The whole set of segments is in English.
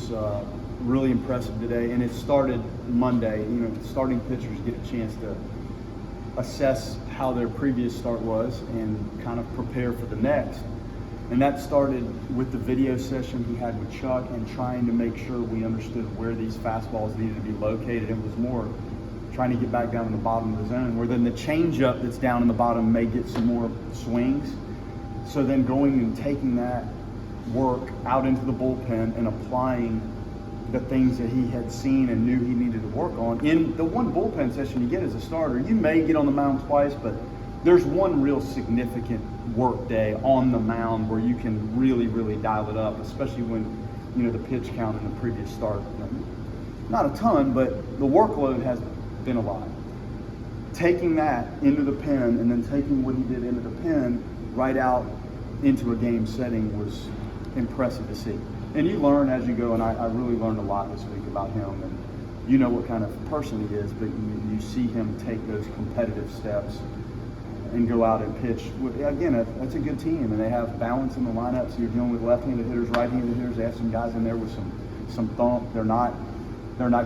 was really impressive today, and it started Monday. You know, starting pitchers get a chance to assess how their previous start was and kind of prepare for the next. And that started with the video session he had with Chuck and trying to make sure we understood where these fastballs needed to be located. It was more trying to get back down in the bottom of the zone, where then the changeup that's down in the bottom may get some more swings. So then going and taking that work out into the bullpen and applying the things that he had seen and knew he needed to work on. In the one bullpen session you get as a starter, you may get on the mound twice, but there's one real significant work day on the mound where you can really, really dial it up, especially when, you know, the pitch count in the previous start. Not a ton, but the workload has been a lot. Taking that into the pen and then taking what he did into the pen right out into a game setting was impressive to see. And you learn as you go, and I really learned a lot this week about him, and you know what kind of person he is, but you see him take those competitive steps and go out and pitch. Again, that's a good team, and they have balance in the lineup, so you're dealing with left-handed hitters, right-handed hitters. They have some guys in there with some thump. They're not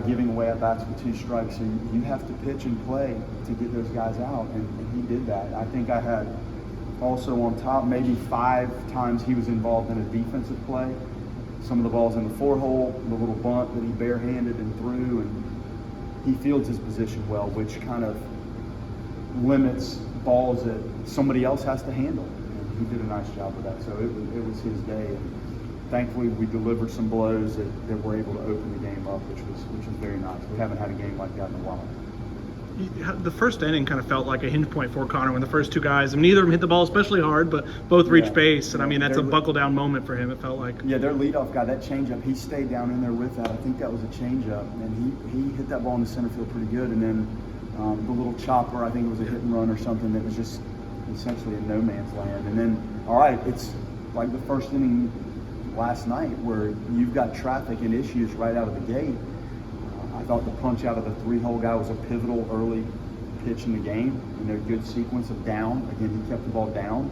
giving away at-bats with 2 strikes, so you have to pitch and play to get those guys out, and he did that. I think I had also on top maybe 5 times he was involved in a defensive play. Some of the balls in the 4-hole, the little bunt that he barehanded and threw, and he fields his position well, which kind of limits balls that somebody else has to handle. And he did a nice job with that, so it was his day. And thankfully, we delivered some blows that were able to open the game up, which was very nice. We haven't had a game like that in a while. The first inning kind of felt like a hinge point for Conner when the first 2 guys, I mean, neither of them hit the ball especially hard, but both reached base. And I mean, that's a buckle down moment for him, it felt like. Yeah, their leadoff guy, that changeup, he stayed down in there with that. I think that was a changeup, and he hit that ball in the center field pretty good. And then the little chopper, I think it was a hit and run or something that was just essentially in no man's land. And then, all right, it's like the first inning last night where you've got traffic and issues right out of the gate. I thought the punch out of the 3-hole guy was a pivotal early pitch in the game, and a good sequence of down. Again, he kept the ball down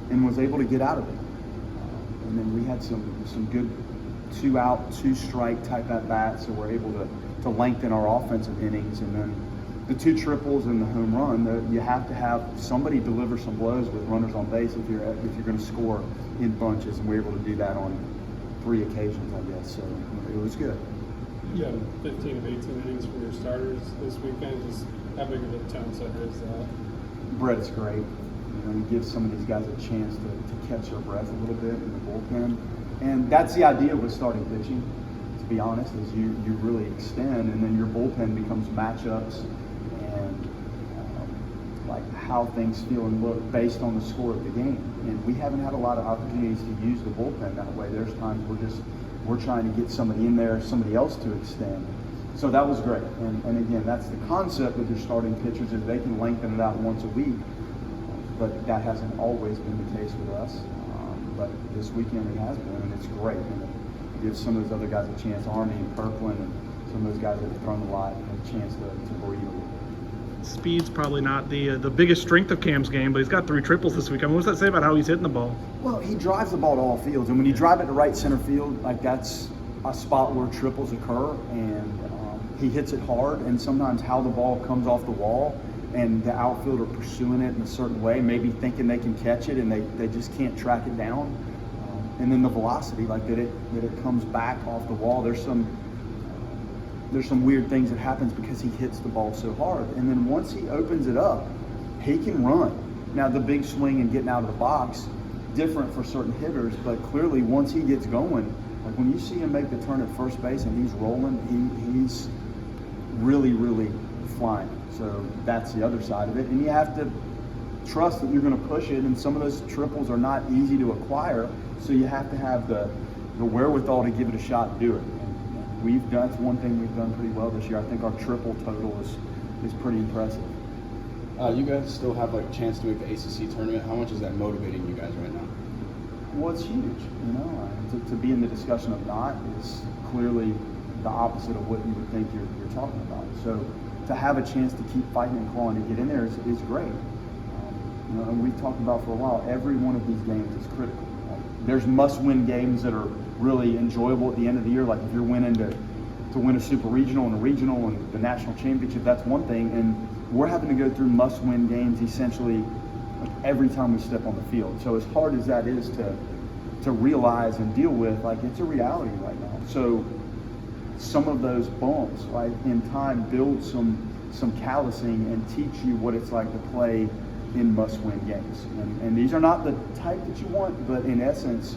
and was able to get out of it. And then we had some good 2-out, 2-strike type at-bats, so we're able to lengthen our offensive innings. And then the 2 triples and the home run, you have to have somebody deliver some blows with runners on base if you're going to score in bunches, and we're able to do that on 3 occasions, I guess. So it was good. You have 15 of 18 innings for your starters this weekend. Just how big of a tone setter is that? Brett's great. You know, he gives some of these guys a chance to catch their breath a little bit in the bullpen. And that's the idea with starting pitching, to be honest, is you really extend, and then your bullpen becomes matchups and like how things feel and look based on the score of the game. And we haven't had a lot of opportunities to use the bullpen that way. There's times we're trying to get somebody in there, somebody else to extend. So that was great. And again, that's the concept with your starting pitchers, is they can lengthen it out once a week. But that hasn't always been the case with us. But this weekend it has been, and it's great. And it gives some of those other guys a chance, Army and Kirkland, and some of those guys that have thrown a lot, a chance to breathe a little. Speed's probably not the biggest strength of Cam's game, but he's got 3 triples this week. I mean, what does that say about how he's hitting the ball? Well, he drives the ball to all fields, and when you drive it to right center field, like that's a spot where triples occur, and he hits it hard. And sometimes how the ball comes off the wall, and the outfielder pursuing it in a certain way, maybe thinking they can catch it, and they just can't track it down. And then the velocity, like that it comes back off the wall. There's some weird things that happens because he hits the ball so hard. And then once he opens it up, he can run. Now the big swing and getting out of the box, different for certain hitters, but clearly once he gets going, like when you see him make the turn at first base and he's rolling, he's really, really flying. So that's the other side of it. And you have to trust that you're going to push it, and some of those triples are not easy to acquire, so you have to have the wherewithal to give it a shot and do it. That's one thing we've done pretty well this year. I think our triple total is pretty impressive. You guys still have like a chance to make the ACC tournament. How much is that motivating you guys right now? Well, it's huge. You know, to be in the discussion of not is clearly the opposite of what you would think you're talking about. So to have a chance to keep fighting and clawing to get in there is great. You know, and we've talked about for a while, every one of these games is critical. There's must-win games that are really enjoyable at the end of the year. Like if you're winning to win a super regional and a regional and the national championship, that's one thing. And we're having to go through must-win games essentially like every time we step on the field. So as hard as that is to realize and deal with, like it's a reality right now. So some of those bumps, right, in time build some callousing and teach you what it's like to play in must-win games. And these are not the type that you want, but in essence,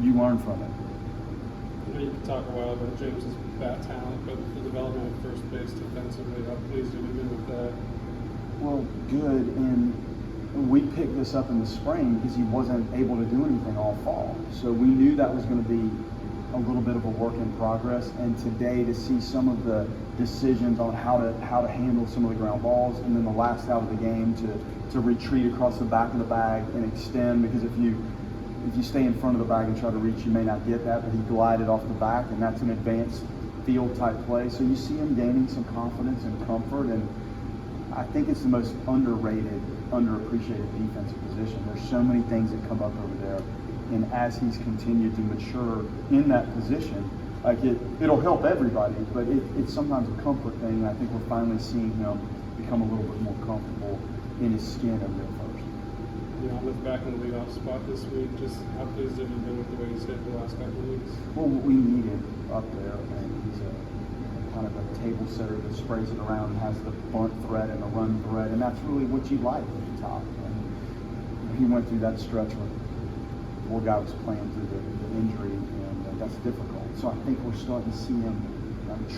you learn from it. You know, you can talk a while about James's bat talent, but the development at first base defensively, how pleased have you been with that? Well, good. And we picked this up in the spring because he wasn't able to do anything all fall. So we knew that was going to be a little bit of a work in progress. And today to see some of the decisions on how to handle some of the ground balls, and then the last out of the game to retreat across the back of the bag and extend, because if you stay in front of the bag and try to reach, you may not get that, but he glided off the back, and that's an advanced field type play. So you see him gaining some confidence and comfort, and I think it's the most underrated, underappreciated defensive position. There's so many things that come up over there, and as he's continued to mature in that position, like it'll help everybody, but it's sometimes a comfort thing, and I think we're finally seeing him become a little bit more comfortable in his skin over there first. You know, with back in the leadoff spot this week, just how pleased have you been with the way he's hit the last couple of weeks? Well, we need him up there, and he's a kind of a table setter that sprays it around and has the bunt threat and the run threat, and that's really what you like at the top. And he went through that stretch where the poor guy was playing through the injury, and that's difficult. So I think we're starting to see him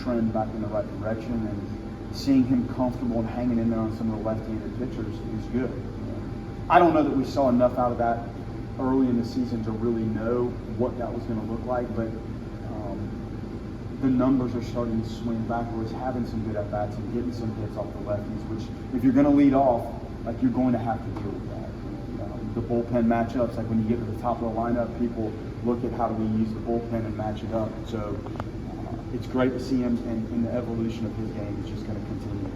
trend back in the right direction, and seeing him comfortable and hanging in there on some of the left-handed pitchers is good. I don't know that we saw enough out of that early in the season to really know what that was going to look like, but the numbers are starting to swing back where he's having some good at-bats and getting some hits off the lefties, which if you're going to lead off, like you're going to have to deal with that. The bullpen matchups, like when you get to the top of the lineup, people look at how do we use the bullpen and match it up. So it's great to see him, and the evolution of his game is just going to continue.